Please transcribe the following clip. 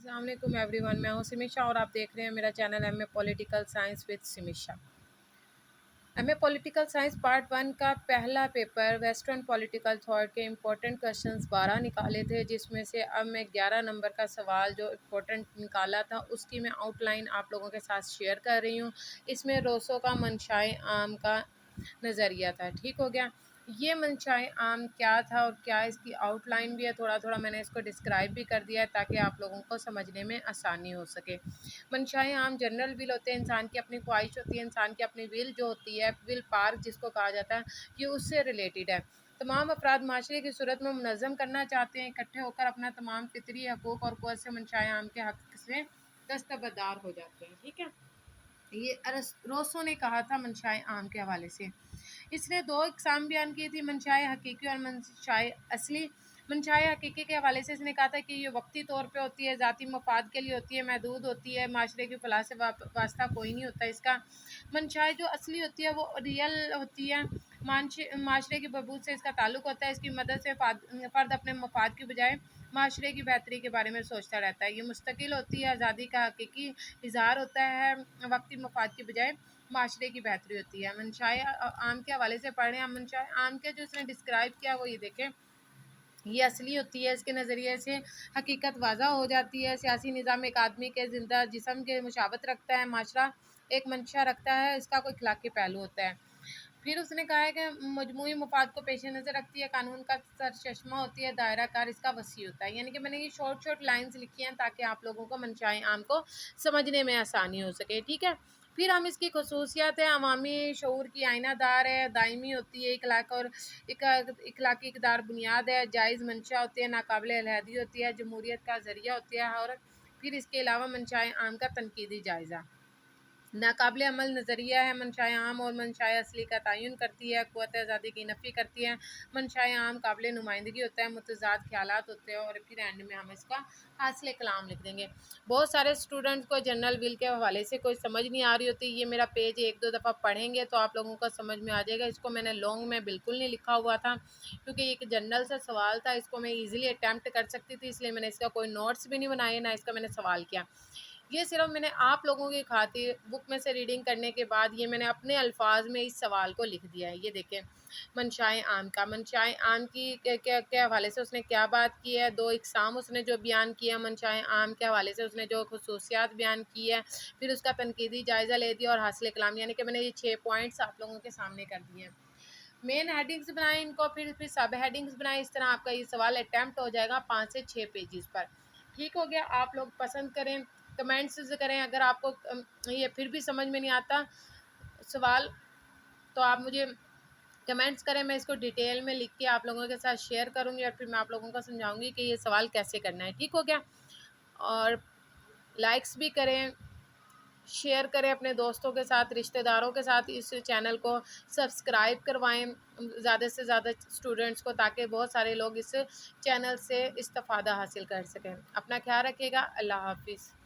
अस्सलाम वालेकुम एवरीवन, मैं हूं सिमिशा और आप देख रहे हैं मेरा channel M A political science with Simisha. M A political science part 1 का पहला पेपर वेस्टर्न पॉलिटिकल थॉट के इम्पोर्टेंट क्वेश्चंस 12 निकाले थे, जिसमें से अब मैं 11 नंबर का सवाल जो इम्पोर्टेंट निकाला था उसकी मैं आउटलाइन आप लोगों के साथ शेयर कर रही हूँ। इसमें रोसो का मंशाए आम का नज़रिया था। ठीक हो गया। ये मंशाए आम क्या था और क्या इसकी आउटलाइन भी है, थोड़ा थोड़ा मैंने इसको डिस्क्राइब भी कर दिया है ताकि आप लोगों को समझने में आसानी हो सके। मंशाए आम जनरल विल होते हैं, इंसान की अपनी ख्वाहिश होती है, इंसान की अपनी विल जो होती है, विल पार जिसको कहा जाता है, ये उससे रिलेटेड है। तमाम अफराद माशरे की सूरत में मुनज़्ज़म करना चाहते हैं, इकट्ठे होकर अपना तमाम फितरी हकूक़ और क़ुव्वत से मंशाए आम के हक़ से दस्तबरदार हो जाते हैं। ठीक है। ये रोसो ने कहा था मंशाए आम के हवाले से। इसने दो इकसाम बयान की थी, मंशाए हकीकी और मंशाए असली। मंशाए हकीकी के हवाले से इसने कहा था कि ये वक्ती तौर पे होती है, ज़ाती मफाद के लिए होती है, महदूद होती है, माशरे की फलाह से वास्ता कोई नहीं होता इसका। मंशाए जो असली होती है वो रियल होती है, माशरे की बहबूद से इसका ताल्लुक़ होता है, इसकी मदद से फ़र्द अपने मफाद की बजाय माशरे की बेहतरी के बारे में सोचता रहता है। ये मुस्तकिल होती है, आज़ादी का हकीकी इज़हार होता है, वक्ती मफाद की बजाय माशरे की बेहतरी होती है। मंशाए आम के हवाले से पढ़ रहे हैं। मंशाए आम के जो इसने डिस्क्राइब किया वो ये देखें, ये असली होती है, इसके नज़रिए से हकीकत वाज़ा हो जाती है। सियासी निज़ाम एक आदमी के ज़िंदा जिस्म के मुशाबत रखता है, माशरा एक मंशा रखता है, इसका कोई इखलाकी पहलू होता है। फिर उसने कहा है कि मजमूई मफाद को पेश नज़र रखती है, कानून का सरचश्मा होती है, दायरा कार इसका वसी होता है। यानी कि मैंने ये शॉर्ट शॉर्ट लाइन्स लिखी हैं ताकि आप लोगों को मंशाए आम को समझने में आसानी हो सके। ठीक है। फिर हम इसकी खसूसियात है, अवामी शऊर की आइनादार है, दायमी होती है, इखलाकी इक़दार बुनियाद है, जायज़ मंशा होती है, नाकाबिल अलहदी होती है, जमहूरियत का ज़रिया होती है। और फिर इसके अलावा मंशाए आम का तनकीदी जायज़ा नाकाबिल अमल नज़रिया है। मंशाए आम और मंशाए असली का तयन करती है, क़ुव्वत आज़ादी की नफ़ी करती है। मंशाए आम काबिल नुमाइंदगी होता है, मुतज़ाद ख़यालात होते हैं। और फिर एंड में हम इसका हासिल कलाम लिख देंगे। बहुत सारे स्टूडेंट्स को जनरल विल के हवाले से कोई समझ नहीं आ रही होती, ये मेरा पेज एक दो दफ़ा पढ़ेंगे तो आप लोगों को समझ में आ जाएगा। इसको मैंने लॉन्ग में बिल्कुल नहीं लिखा हुआ था क्योंकि एक जनरल सा सवाल था, इसको मैं ईज़िली अटैम्प्ट कर सकती थी, इसलिए मैंने इसका कोई नोट्स भी नहीं बनाए, ना इसका मैंने सवाल किया। ये सिर्फ मैंने आप लोगों की खातिर बुक में से रीडिंग करने के बाद ये मैंने अपने अल्फाज में इस सवाल को लिख दिया है। ये देखें, मंशाए आम का, मंशाए आम की के हवाले से उसने क्या बात की है, दो इकसाम उसने जो बयान किया मंशाए आम के हवाले से, उसने जो खसूसियात बयान की है, फिर उसका तनकीदी जायज़ा ले दिया और हासिल कलाम, यानी कि मैंने ये 6 पॉइंट्स आप लोगों के सामने कर दिए हैं। मेन हेडिंग्स बनाएं इनको, फिर सब हेडिंग्स बनाएं। इस तरह आपका ये सवाल अटैम्प्ट हो जाएगा 5 से 6 पेजेस पर। ठीक हो गया। आप लोग पसंद करें, कमेंट्स करें। अगर आपको ये फिर भी समझ में नहीं आता सवाल तो आप मुझे कमेंट्स करें, मैं इसको डिटेल में लिख के आप लोगों के साथ शेयर करूँगी और फिर मैं आप लोगों को समझाऊँगी कि ये सवाल कैसे करना है। ठीक हो गया। और लाइक्स भी करें, शेयर करें अपने दोस्तों के साथ, रिश्तेदारों के साथ, इस चैनल को सब्सक्राइब करवाएं ज़्यादा से ज़्यादा स्टूडेंट्स को, ताकि बहुत सारे लोग इस चैनल से इस्तिफ़ादा हासिल कर सकें। अपना ख्याल रखिएगा। अल्लाह हाफ़िज़।